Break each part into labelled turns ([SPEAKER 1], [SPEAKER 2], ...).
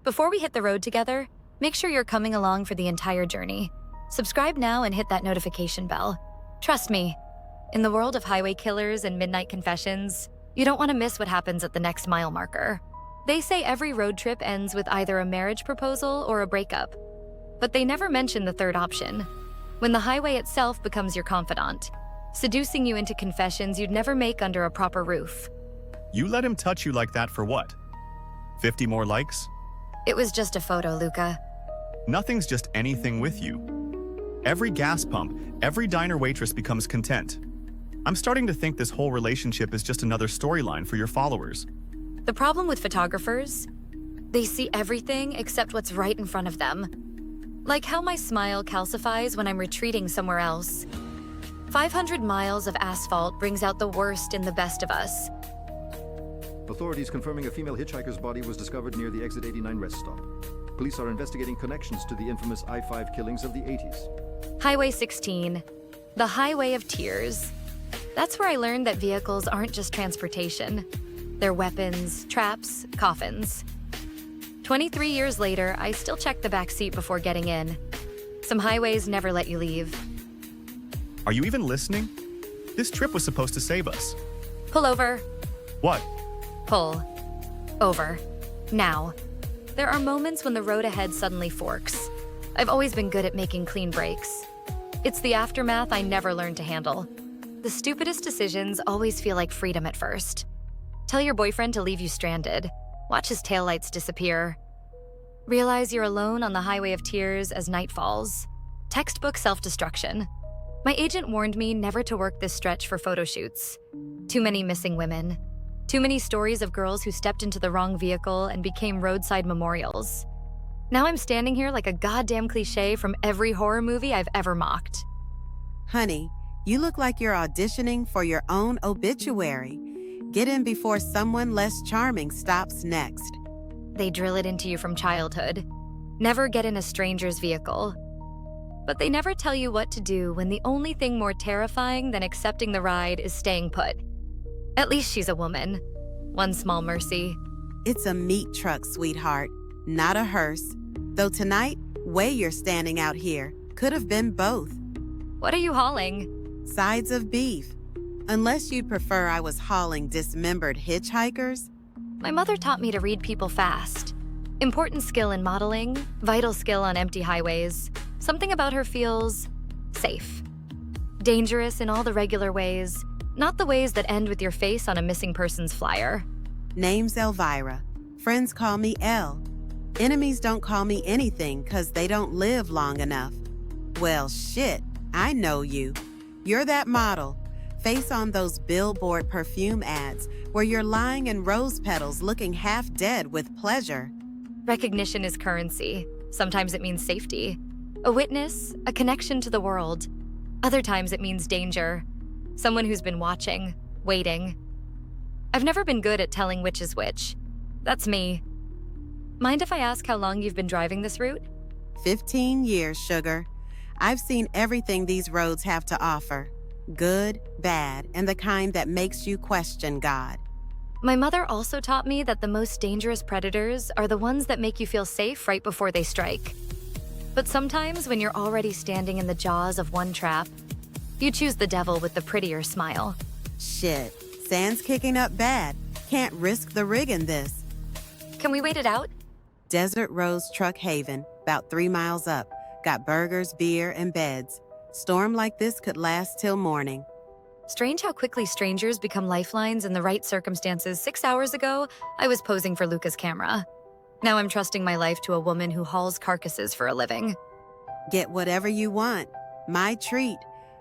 [SPEAKER 1] Before we hit the road together, make sure you're coming along for the entire journey. Subscribe now and hit that notification bell. Trust me, in the world of highway killers and midnight confessions, you don't want to miss what happens at the next mile marker. They say every road trip ends with either a marriage proposal or a breakup, but they never mention the third option, when the highway itself becomes your confidant, seducing you into confessions you'd never make under a proper roof.
[SPEAKER 2] You let him touch you like that for what? 50 more likes?
[SPEAKER 1] It was just a photo, Luca.
[SPEAKER 2] Nothing's just anything with you. Every gas pump, every diner waitress becomes content. I'm starting to think this whole relationship is just another storyline for your followers.
[SPEAKER 1] The problem with photographers, they see everything except what's right in front of them. Like how my smile calcifies when I'm retreating somewhere else. 500 miles of asphalt brings out the worst in the best of us.
[SPEAKER 3] Authorities confirming a female hitchhiker's body was discovered near the Exit 89 rest stop. Police are investigating connections to the infamous I-5 killings of the 80s.
[SPEAKER 1] Highway 16, the highway of tears. That's where I learned that vehicles aren't just transportation. They're weapons, traps, coffins. 23 years later, I still check the back seat before getting in. Some highways never let you leave.
[SPEAKER 2] Are you even listening? This trip was supposed to save us.
[SPEAKER 1] Pull over.
[SPEAKER 2] What?
[SPEAKER 1] Pull. Over. Now. There are moments when the road ahead suddenly forks. I've always been good at making clean breaks. It's the aftermath I never learned to handle. The stupidest decisions always feel like freedom at first. Tell your boyfriend to leave you stranded. Watch his taillights disappear. Realize you're alone on the highway of tears as night falls. Textbook self-destruction. My agent warned me never to work this stretch for photo shoots. Too many missing women. Too many stories of girls who stepped into the wrong vehicle and became roadside memorials. Now I'm standing here like a goddamn cliche from every horror movie I've ever mocked.
[SPEAKER 4] Honey, you look like you're auditioning for your own obituary. Get in before someone less charming stops next.
[SPEAKER 1] They drill it into you from childhood. Never get in a stranger's vehicle. But they never tell you what to do when the only thing more terrifying than accepting the ride is staying put. At least she's a woman. One small mercy.
[SPEAKER 4] It's a meat truck, sweetheart, not a hearse. Though tonight, way you're standing out here could have been both.
[SPEAKER 1] What are you hauling?
[SPEAKER 4] Sides of beef. Unless you'd prefer I was hauling dismembered hitchhikers.
[SPEAKER 1] My mother taught me to read people fast. Important skill in modeling, vital skill on empty highways. Something about her feels safe. Dangerous in all the regular ways, not the ways that end with your face on a missing person's flyer.
[SPEAKER 4] Name's Elvira. Friends call me Elle. Enemies don't call me anything because they don't live long enough. Well, shit, I know you. You're that model. Face on those billboard perfume ads where you're lying in rose petals looking half dead with pleasure.
[SPEAKER 1] Recognition is currency. Sometimes it means safety. A witness, a connection to the world. Other times it means danger. Someone who's been watching, waiting. I've never been good at telling which is which. That's me. Mind if I ask how long you've been driving this route?
[SPEAKER 4] 15 years, sugar. I've seen everything these roads have to offer. Good, bad, and the kind that makes you question God.
[SPEAKER 1] My mother also taught me that the most dangerous predators are the ones that make you feel safe right before they strike. But sometimes when you're already standing in the jaws of one trap, you choose the devil with the prettier smile.
[SPEAKER 4] Shit, sand's kicking up bad. Can't risk the rig in this.
[SPEAKER 1] Can we wait it out?
[SPEAKER 4] Desert Rose Truck Haven, about 3 miles up. Got burgers, beer, and beds. Storm like this could last till morning.
[SPEAKER 1] Strange how quickly strangers become lifelines in the right circumstances. 6 hours ago, I was posing for Luca's camera. Now I'm trusting my life to a woman who hauls carcasses for a living.
[SPEAKER 4] Get whatever you want. My treat.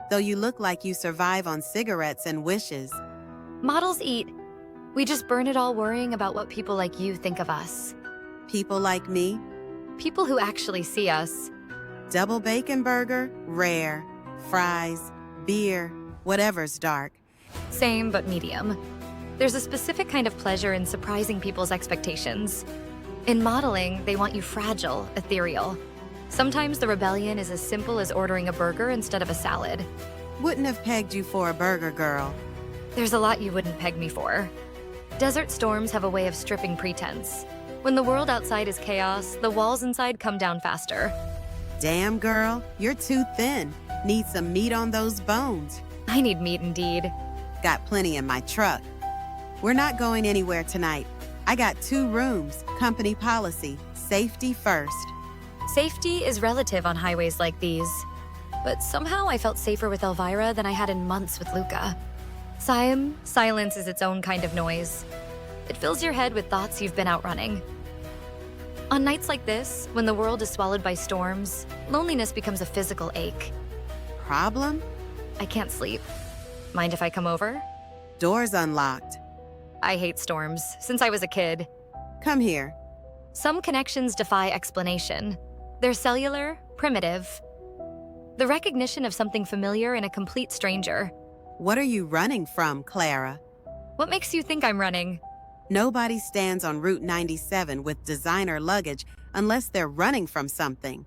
[SPEAKER 4] Though you look like you survive on cigarettes and wishes.
[SPEAKER 1] Models eat. We just burn it all worrying about what people like you think of us.
[SPEAKER 4] People like me?
[SPEAKER 1] People who actually see us.
[SPEAKER 4] Double bacon burger, rare. Fries, beer, whatever's dark.
[SPEAKER 1] Same, but medium. There's a specific kind of pleasure in surprising people's expectations. In modeling, they want you fragile, ethereal. Sometimes the rebellion is as simple as ordering a burger instead of a salad.
[SPEAKER 4] Wouldn't have pegged you for a burger, girl.
[SPEAKER 1] There's a lot you wouldn't peg me for. Desert storms have a way of stripping pretense. When the world outside is chaos, the walls inside come down faster.
[SPEAKER 4] Damn, girl, you're too thin. Need some meat on those bones.
[SPEAKER 1] I need meat indeed.
[SPEAKER 4] Got plenty in my truck. We're not going anywhere tonight. I got 2 rooms, company policy, safety first.
[SPEAKER 1] Safety is relative on highways like these. But somehow I felt safer with Elvira than I had in months with Luca. Silence is its own kind of noise. It fills your head with thoughts you've been outrunning. On nights like this, when the world is swallowed by storms, loneliness becomes a physical ache.
[SPEAKER 4] Problem?
[SPEAKER 1] I can't sleep. Mind if I come over?
[SPEAKER 4] Door's unlocked.
[SPEAKER 1] I hate storms, since I was a kid.
[SPEAKER 4] Come here.
[SPEAKER 1] Some connections defy explanation. They're cellular, primitive. The recognition of something familiar in a complete stranger.
[SPEAKER 4] What are you running from, Clara?
[SPEAKER 1] What makes you think I'm running?
[SPEAKER 4] Nobody stands on Route 97 with designer luggage unless they're running from something.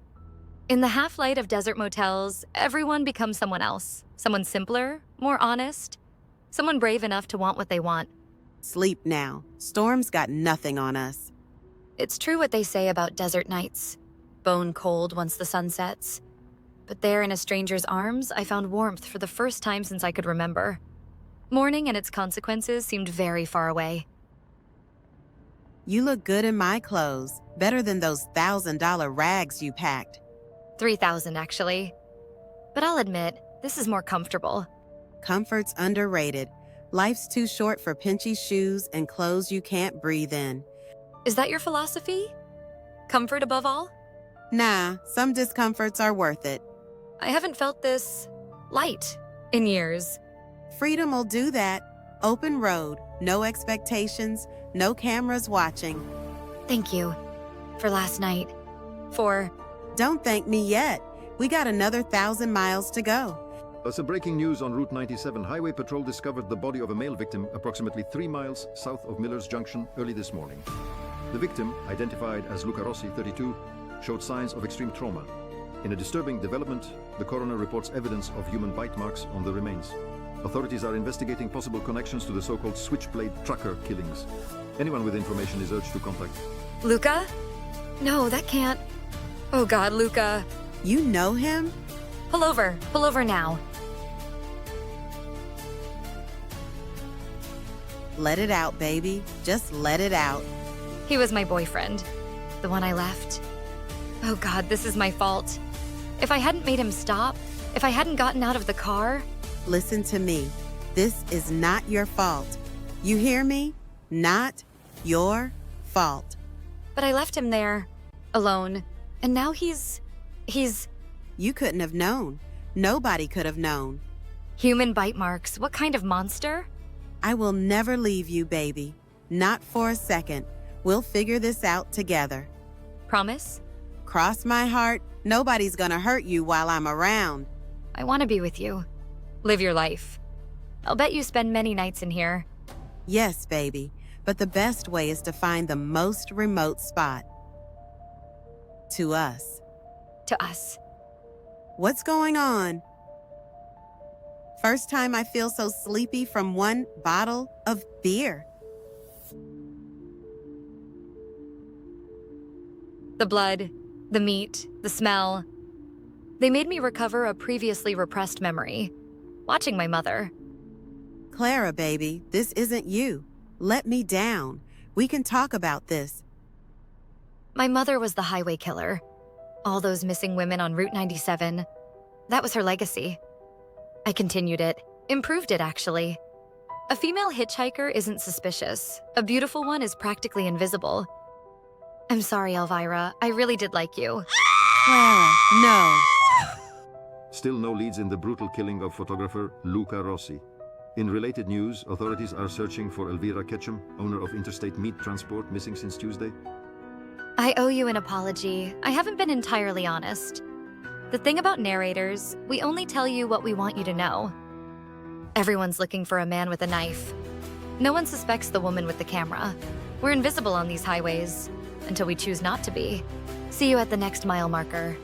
[SPEAKER 1] In the half-light of desert motels, everyone becomes someone else. Someone simpler, more honest. Someone brave enough to want what they want.
[SPEAKER 4] Sleep now. Storm's got nothing on us.
[SPEAKER 1] It's true what they say about desert nights. Bone cold once the sun sets. But there in a stranger's arms, I found warmth for the first time since I could remember. Morning and its consequences seemed very far away.
[SPEAKER 4] You look good in my clothes. Better than those $1,000 rags you packed.
[SPEAKER 1] 3,000 actually. But I'll admit, this is more comfortable.
[SPEAKER 4] Comfort's underrated. Life's too short for pinchy shoes and clothes you can't breathe in.
[SPEAKER 1] Is that your philosophy? Comfort above all?
[SPEAKER 4] Nah, some discomforts are worth it.
[SPEAKER 1] I haven't felt this light in years.
[SPEAKER 4] Freedom will do that. Open road, no expectations, no cameras watching.
[SPEAKER 1] Thank you for last night.
[SPEAKER 4] Don't thank me yet. We got another 1,000 miles to go.
[SPEAKER 3] Some breaking news on Route 97. Highway Patrol discovered the body of a male victim approximately 3 miles south of Miller's Junction early this morning. The victim, identified as Luca Rossi, 32, showed signs of extreme trauma. In a disturbing development, the coroner reports evidence of human bite marks on the remains. Authorities are investigating possible connections to the so-called Switchblade Trucker killings. Anyone with information is urged to contact.
[SPEAKER 1] Luca? No, that can't. Oh God, Luca.
[SPEAKER 4] You know him?
[SPEAKER 1] Pull over now.
[SPEAKER 4] Let it out, baby. Just let it out.
[SPEAKER 1] He was my boyfriend, the one I left. Oh God, this is my fault. If I hadn't made him stop, if I hadn't gotten out of the car.
[SPEAKER 4] Listen to me. This is not your fault. You hear me? Not your fault.
[SPEAKER 1] But I left him there, alone, and now he's...
[SPEAKER 4] You couldn't have known. Nobody could have known.
[SPEAKER 1] Human bite marks, what kind of monster?
[SPEAKER 4] I will never leave you, baby. Not for a second. We'll figure this out together.
[SPEAKER 1] Promise?
[SPEAKER 4] Cross my heart, nobody's gonna hurt you while I'm around.
[SPEAKER 1] I want to be with you. Live your life. I'll bet you spend many nights in here.
[SPEAKER 4] Yes, baby, but the best way is to find the most remote spot. To us.
[SPEAKER 1] To us.
[SPEAKER 4] What's going on? First time I feel so sleepy from one bottle of beer.
[SPEAKER 1] The blood, the meat, the smell. They made me recover a previously repressed memory. Watching my mother.
[SPEAKER 4] Clara, baby, this isn't you. Let me down. We can talk about this.
[SPEAKER 1] My mother was the highway killer. All those missing women on Route 97. That was her legacy. I continued it. Improved it, actually. A female hitchhiker isn't suspicious. A beautiful one is practically invisible. I'm sorry, Elvira. I really did like you.
[SPEAKER 4] Clara, no.
[SPEAKER 3] Still no leads in the brutal killing of photographer Luca Rossi. In related news, authorities are searching for Elvira Ketchum, owner of Interstate Meat Transport, missing since Tuesday.
[SPEAKER 1] I owe you an apology. I haven't been entirely honest. The thing about narrators, we only tell you what we want you to know. Everyone's looking for a man with a knife. No one suspects the woman with the camera. We're invisible on these highways, until we choose not to be. See you at the next mile marker.